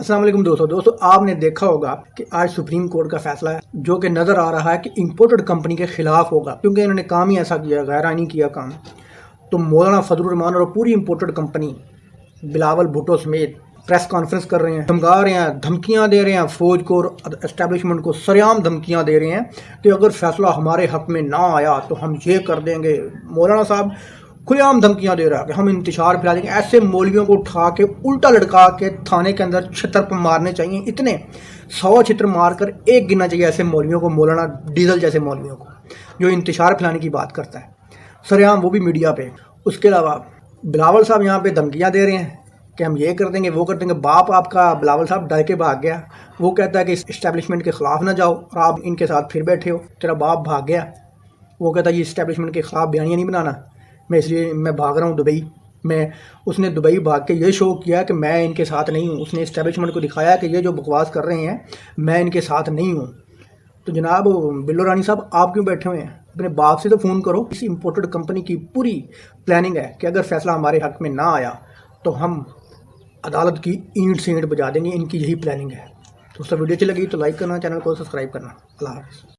अस्सलाम वालेकुम दोस्तों आपने देखा होगा कि आज सुप्रीम कोर्ट का फैसला है जो कि नज़र आ रहा है कि इंपोर्टेड कंपनी के ख़िलाफ़ होगा, क्योंकि इन्होंने काम ही ऐसा किया, गैर आईनी किया काम। तो मौलाना फजलुर रहमान और पूरी इंपोर्टेड कंपनी बिलावल भुट्टो समेत प्रेस कॉन्फ्रेंस कर रहे हैं, धमका रहे हैं, धमकियां दे रहे हैं, फ़ौज को और एस्टेब्लिशमेंट को सरेआम धमकियां दे रहे हैं कि अगर फैसला हमारे हक़ में ना आया तो हम ये कर देंगे। मौलाना साहब खुलेआम धमकियां दे रहा है कि हम इंतशार फैला देंगे। ऐसे मौलवियों को उठा के उल्टा लटका के थाने के अंदर छितर पर मारने चाहिए। इतने 100 छितर मारकर एक गिनना चाहिए ऐसे मौलवियों को, मौलाना डीजल जैसे मौलवियों को जो इंतशार फैलाने की बात करता है सरेआम, वो भी मीडिया पे। उसके अलावा बिलावल साहब यहाँ पे धमकियाँ दे रहे हैं कि हम ये कर देंगे, वो कर देंगे। बाप आपका बिलावल साहब डर के भाग गया, वो कहता है कि इस इस्टेब्लिशमेंट के ख़िलाफ़ ना जाओ और आप इनके साथ फिर बैठे हो। तेरा बाप भाग गया, वो कहता है ये इस्टेब्लिशमेंट के ख़िलाफ़ बयानियाँ नहीं बनाना, मैं भाग रहा हूँ दुबई में। उसने दुबई भाग के ये शो किया कि मैं इनके साथ नहीं हूँ। उसने इस्टेब्लिशमेंट को दिखाया कि ये जो बकवास कर रहे हैं मैं इनके साथ नहीं हूँ। तो जनाब बिल्लो रानी साहब, आप क्यों बैठे हुए हैं? अपने बाप से तो फ़ोन करो। इस इम्पोर्टेड कंपनी की पूरी प्लानिंग है कि अगर फैसला हमारे हक़ में ना आया तो हम अदालत की ईंट से ईंट बजा देंगे। इनकी यही प्लानिंग है। तो दोस्तों वीडियो अच्छी लगी तो लाइक करना, चैनल को सब्सक्राइब करना। अल्लाह हाफ़िज़।